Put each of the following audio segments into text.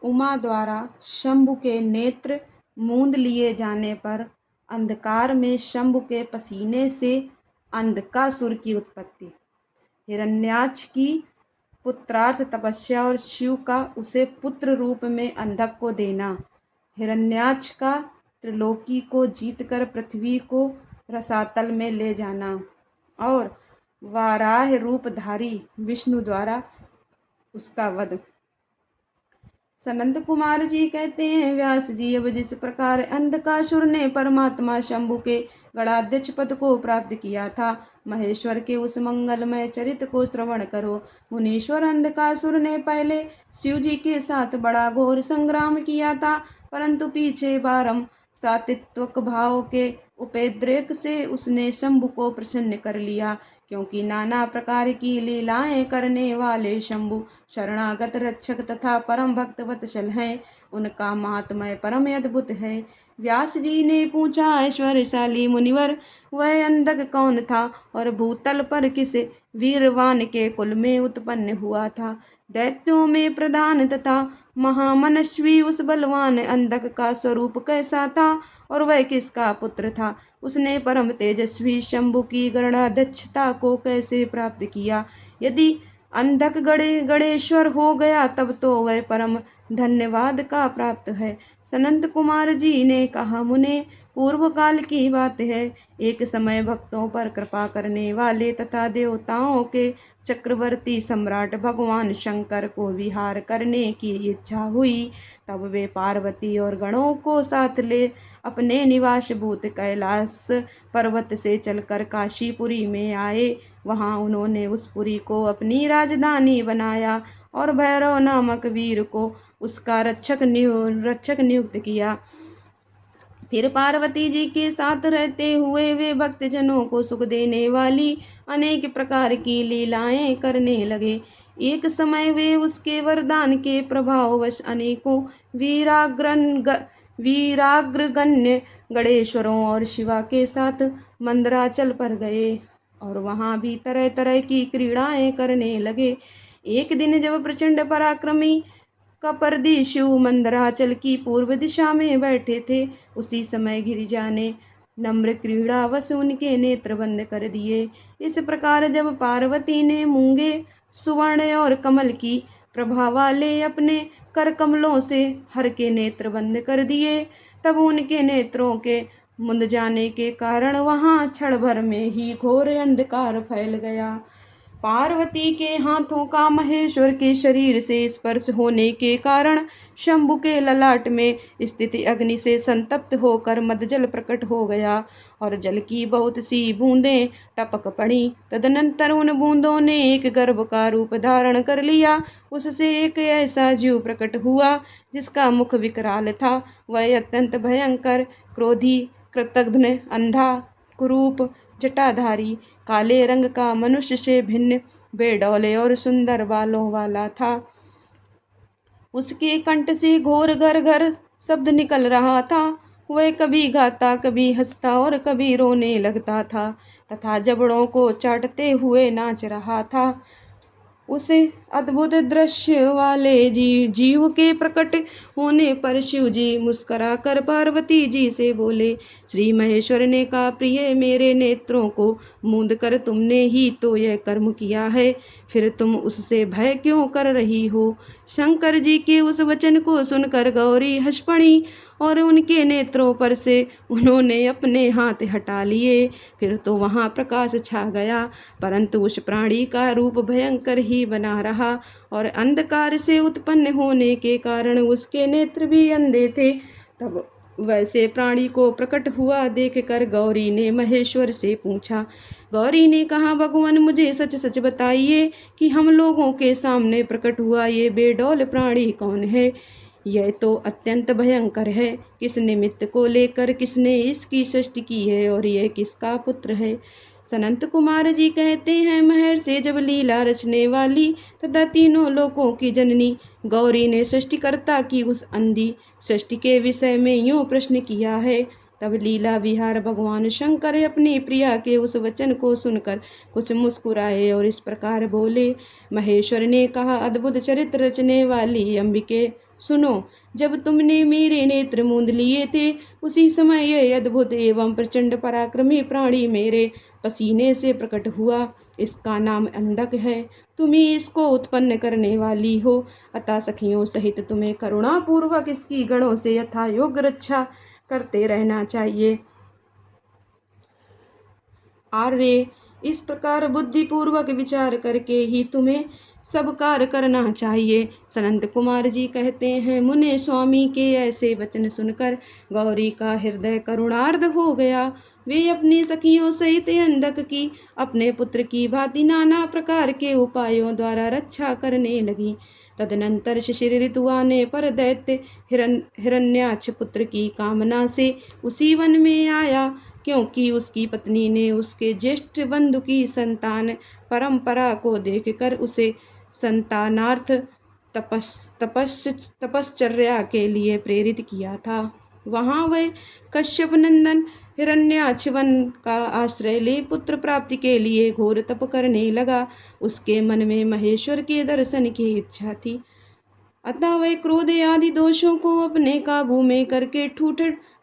उमा द्वारा शंभु के नेत्र मूंद लिए जाने पर अंधकार में शंभु के पसीने से अंधकासुर की उत्पत्ति। हिरण्याक्ष की पुत्रार्थ तपस्या और शिव का उसे पुत्र रूप में अंधक को देना। हिरण्याक्ष का त्रिलोकी को जीतकर पृथ्वी को रसातल में ले जाना और वाराह रूपधारी विष्णु द्वारा उसका वध। सनंद कुमार जी कहते हैं, व्यास जी, अब जिस प्रकार अंधकासुर ने परमात्मा शंभु के गणाध्यक्ष पद को प्राप्त किया था, महेश्वर के उस मंगलमय चरित को श्रवण करो। मुनीश्वर, अंधकासुर ने पहले शिव जी के साथ बड़ा घोर संग्राम किया था, परंतु पीछे बारम सात्विक भाव के उपेद्रेक से उसने शंभु को प्रसन्न कर लिया, क्योंकि नाना प्रकार की लीलाएं करने वाले शंभु शरणागत रक्षक तथा परम भक्त वत्सल हैं। उनका महात्म्य परम अद्भुत है। व्यास जी ने पूछा, ऐश्वर्यशाली मुनिवर, वह अंधक कौन था और भूतल पर किस वीरवान के कुल में उत्पन्न हुआ था? दैत्यों में प्रधान तथा महामनस्वी उस बलवान अंधक का स्वरूप कैसा था और वह किसका पुत्र था? उसने परम तेजस्वी शंभु की गणाध्यक्षता को कैसे प्राप्त किया? यदि अंधक गणेश्वर हो गया तब तो वह परम धन्यवाद का प्राप्त है। सनंद कुमार जी ने कहा, मुने, पूर्व काल की बात है, एक समय भक्तों पर कृपा करने वाले तथा देवताओं के चक्रवर्ती सम्राट भगवान शंकर को विहार करने की इच्छा हुई। तब वे पार्वती और गणों को साथ ले अपने निवास भूत कैलाश पर्वत से चलकर काशीपुरी में आए। वहां उन्होंने उस पुरी को अपनी राजधानी बनाया और भैरव नामक वीर को उसका रक्षक नियुक्त किया। फिर पार्वती जी के साथ रहते हुए वे भक्तजनों को सुख देने वाली अनेक प्रकार की लीलाएं करने लगे। एक समय वे उसके वरदान के प्रभाववश अनेकों वीराग्रगण्य गणेश्वरों और शिवा के साथ मंदराचल पर गए और वहां भी तरह तरह की क्रीड़ाएं करने लगे। एक दिन जब प्रचंड पराक्रमी कपर्दी शिव मंदराचल की पूर्व दिशा में बैठे थे, उसी समय गिरिजा ने नम्र क्रीड़ावश उनके नेत्र बंद कर दिए। इस प्रकार जब पार्वती ने मूंगे, सुवर्ण और कमल की प्रभा वाले अपने कर कमलों से हर के नेत्र बंद कर दिए, तब उनके नेत्रों के मुंद जाने के कारण वहां क्षण भर में ही घोर अंधकार फैल गया। पार्वती के हाथों का महेश्वर के शरीर से स्पर्श होने के कारण शंभु के ललाट में स्थित अग्नि से संतप्त होकर मदजल प्रकट हो गया और जल की बहुत सी बूंदें टपक पड़ी। तदनंतर उन बूंदों ने एक गर्भ का रूप धारण कर लिया। उससे एक ऐसा जीव प्रकट हुआ जिसका मुख विकराल था। वह अत्यंत भयंकर, क्रोधी, कृतघ्न, अंधा, कुरूप, जटाधारी, काले रंग का, मनुष्य से भिन्न, बेडौले और सुंदर बालों वाला था। उसके कंठ से घोर घर घर शब्द निकल रहा था। वह कभी गाता, कभी हंसता और कभी रोने लगता था तथा जबड़ों को चाटते हुए नाच रहा था। उसे अद्भुत दृश्य वाले जीव के प्रकट होने पर शिव जी मुस्कुराकर पार्वती जी से बोले, श्री महेश्वर ने कहा, प्रिय, मेरे नेत्रों को मूंद कर तुमने ही तो यह कर्म किया है, फिर तुम उससे भय क्यों कर रही हो? शंकर जी के उस वचन को सुनकर गौरी हंस पड़ी और उनके नेत्रों पर से उन्होंने अपने हाथ हटा लिए। फिर तो वहाँ प्रकाश छा गया, परंतु उस प्राणी का रूप भयंकर ही बना रहा और अंधकार से उत्पन्न होने के कारण उसके नेत्र भी अंधे थे। तब वैसे प्राणी को प्रकट हुआ देखकर गौरी ने महेश्वर से पूछा। गौरी ने कहा, भगवान, मुझे सच सच बताइए कि हम लोगों के सामने प्रकट हुआ ये बेडौल प्राणी कौन है? यह तो अत्यंत भयंकर है। किस निमित्त को लेकर किसने इसकी सृष्टि की है और यह किसका पुत्र है? सनंत कुमार जी कहते हैं, महर्षि से जब लीला रचने वाली तथा तीनों लोकों की जननी गौरी ने सृष्टिकर्ता की उस अंधी सृष्टि के विषय में यूँ प्रश्न किया है, तब लीला विहार भगवान शंकर अपनी प्रिया के उस वचन को सुनकर कुछ मुस्कुराए और इस प्रकार बोले। महेश्वर ने कहा, अद्भुत चरित्र रचने वाली अंबिके, सुनो, जब तुमने मेरे नेत्र मूंद लिए थे, उसी समय यह अद्भुत एवं प्रचंड पराक्रमी प्राणी मेरे पसीने से प्रकट हुआ। इसका नाम अंधक है। तुम ही इसको उत्पन्न करने वाली हो, अतः सखियों सहित तुम्हें करुणापूर्वक इसकी गणों से यथा योग्य रक्षा करते रहना चाहिए। आर्य, इस प्रकार बुद्धिपूर्वक विचार करके ही तुम्हें सब कार्य करना चाहिए। सनंत कुमार जी कहते हैं, मुने स्वामी के ऐसे वचन सुनकर गौरी का हृदय करुणार्ध हो गया। वे अपनी सखियों सहित अंधक की अपने पुत्र की भांति नाना प्रकार के उपायों द्वारा रक्षा करने लगी। तदनंतर शिशिर ऋतु आने पर दैत्य हिरण्याक्ष पुत्र की कामना से उसी वन में आया, क्योंकि उसकी पत्नी ने उसके ज्येष्ठ बंधु की संतान परंपरा को देखकर उसे संतानार्थ तपश्चर्या के लिए प्रेरित किया था। वहाँ वह कश्यप नंदन हिरण्याक्ष वन का आश्रय ले पुत्र प्राप्ति के लिए घोर तप करने लगा। उसके मन में महेश्वर के दर्शन की इच्छा थी, अतः वह क्रोध आदि दोषों को अपने काबू में करके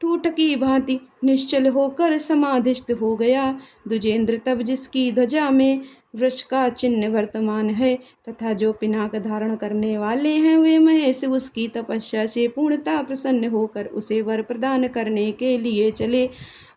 ठूठ की भांति निश्चल होकर समाधिस्थ हो गया। द्विजेंद्र तब जिसकी ध्वजा में वृष का चिन्ह वर्तमान है तथा जो पिनाक धारण करने वाले हैं, वे महेश उसकी तपस्या से पूर्णतः प्रसन्न होकर उसे वर प्रदान करने के लिए चले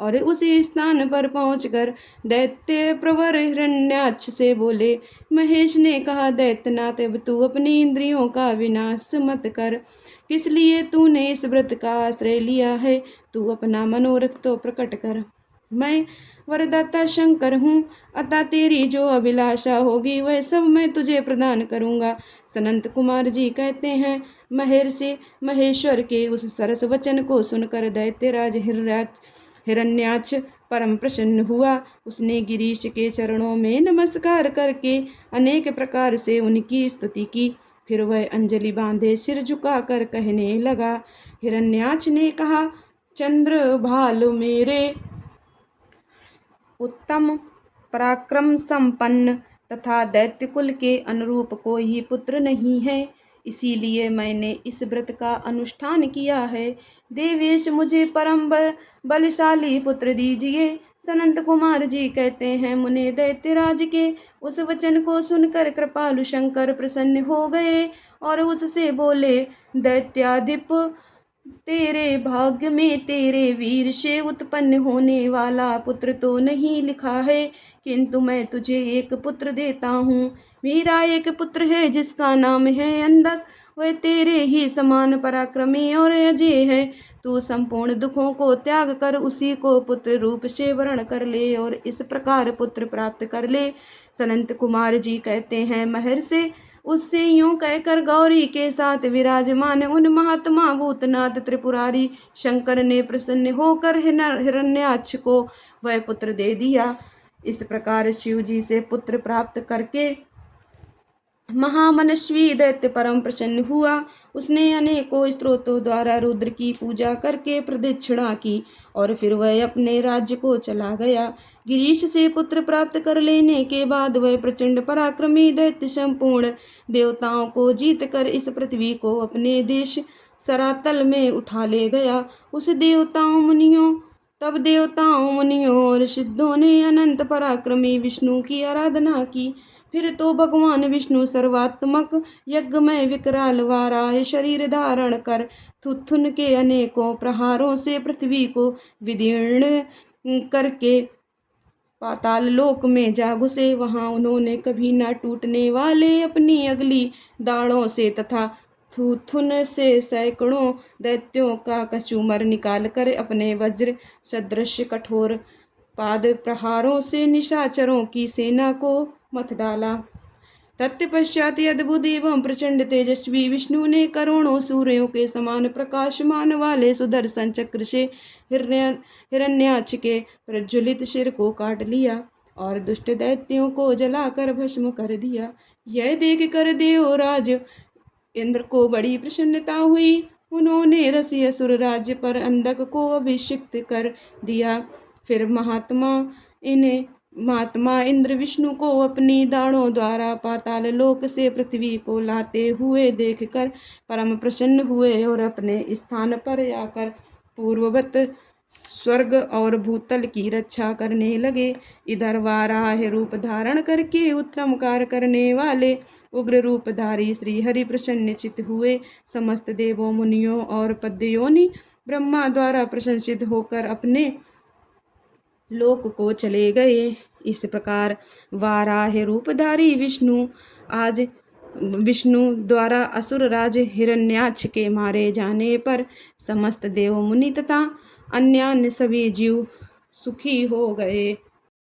और उसी स्थान पर पहुंचकर दैत्य प्रवर हिरण्याक्ष से बोले, महेश ने कहा, दैत्यनाथ, अब तू अपनी इंद्रियों का विनाश मत कर। किस लिए तूने इस व्रत का आश्रय लिया है? तू अपना मनोरथ तो प्रकट कर। मैं वरदाता शंकर हूँ, अतः तेरी जो अभिलाषा होगी वह सब मैं तुझे प्रदान करूँगा। सनंत कुमार जी कहते हैं, महर्षि महेश्वर के उस सरस वचन को सुनकर दैत्यराज हिरण्याक्ष परम प्रसन्न हुआ। उसने गिरीश के चरणों में नमस्कार करके अनेक प्रकार से उनकी स्तुति की। फिर वह अंजलि बांधे सिर झुकाकर कहने लगा। हिरण्याक्ष ने कहा, चंद्र भाल मेरे उत्तम पराक्रम संपन्न तथा दैत्य कुल के अनुरूप कोई पुत्र नहीं है, इसीलिए मैंने इस व्रत का अनुष्ठान किया है। देवेश, मुझे परम बलशाली पुत्र दीजिए। सनंत कुमार जी कहते हैं, मुने दैत्यराज के उस वचन को सुनकर कृपालु शंकर प्रसन्न हो गए और उससे बोले, दैत्याधिप, तेरे भाग्य में तेरे वीर से उत्पन्न होने वाला पुत्र तो नहीं लिखा है, किंतु मैं तुझे एक पुत्र देता हूँ। मेरा एक पुत्र है जिसका नाम है अंधक। वह तेरे ही समान पराक्रमी और अजय है। तू संपूर्ण दुखों को त्याग कर उसी को पुत्र रूप से वर्ण कर ले और इस प्रकार पुत्र प्राप्त कर ले। सनंत कुमार जी कहते हैं, महर्षि, उससे यूं कहकर गौरी के साथ विराजमान उन महात्मा भूतनाथ त्रिपुरारी शंकर ने प्रसन्न होकर हिरण्याक्ष को वह पुत्र दे दिया। इस प्रकार शिव जी से पुत्र प्राप्त करके महामनस्वी दैत्य परम प्रसन्न हुआ। उसने अनेकों स्त्रोतों द्वारा रुद्र की पूजा करके प्रदक्षिणा की और फिर वह अपने राज्य को चला गया। गिरीश से पुत्र प्राप्त कर लेने के बाद वह प्रचंड पराक्रमी दैत्य संपूर्ण देवताओं को जीत कर इस पृथ्वी को अपने देश सरातल में उठा ले गया। तब देवताओं मुनियों और सिद्धों ने अनंत पराक्रमी विष्णु की आराधना की। फिर तो भगवान विष्णु सर्वात्मक यज्ञमय विकराल वाराह शरीर धारण कर थुथुन के अनेकों प्रहारों से पृथ्वी को विदीर्ण करके पाताल लोक में जा घुसे। वहाँ उन्होंने कभी न टूटने वाले अपनी अगली दाढ़ों से तथा थुथुन से सैकड़ों दैत्यों का कचूमर निकालकर अपने वज्र सदृश कठोर पाद प्रहारों से निशाचरों की सेना को मत डाला। तत्पश्चात अद्भुत एवं प्रचंड तेजस्वी विष्णु ने करोड़ों सूर्यों के समान प्रकाशमान वाले सुदर्शन चक्र से हिरण्याक्ष के प्रज्वलित सिर को काट लिया और दुष्ट दैत्यों को जलाकर भस्म कर दिया। यह देख कर देवराज इंद्र को बड़ी प्रसन्नता हुई। उन्होंने रसी असुर राज्य पर अंधक को अभिषिक्त कर दिया। फिर महात्मा इन महात्मा इंद्र विष्णु को अपनी दाढ़ों द्वारा पाताल लोक से पृथ्वी को लाते हुए देखकर परम प्रसन्न हुए और अपने स्थान पर आकर पूर्ववत स्वर्ग और भूतल की रक्षा करने लगे। इधर वाराह रूप धारण करके उत्तम कार्य करने वाले उग्र रूपधारी श्री हरि प्रसन्नचित हुए। समस्त देवों मुनियों और पद्योनि ब्रह्मा द्वारा प्रशंसित होकर अपने लोक को चले गए। इस प्रकार वाराह रूपधारी विष्णु द्वारा असुर राज हिरण्याक्ष के मारे जाने पर समस्त देव मुनि तथा अन्य सभी जीव सुखी हो गए।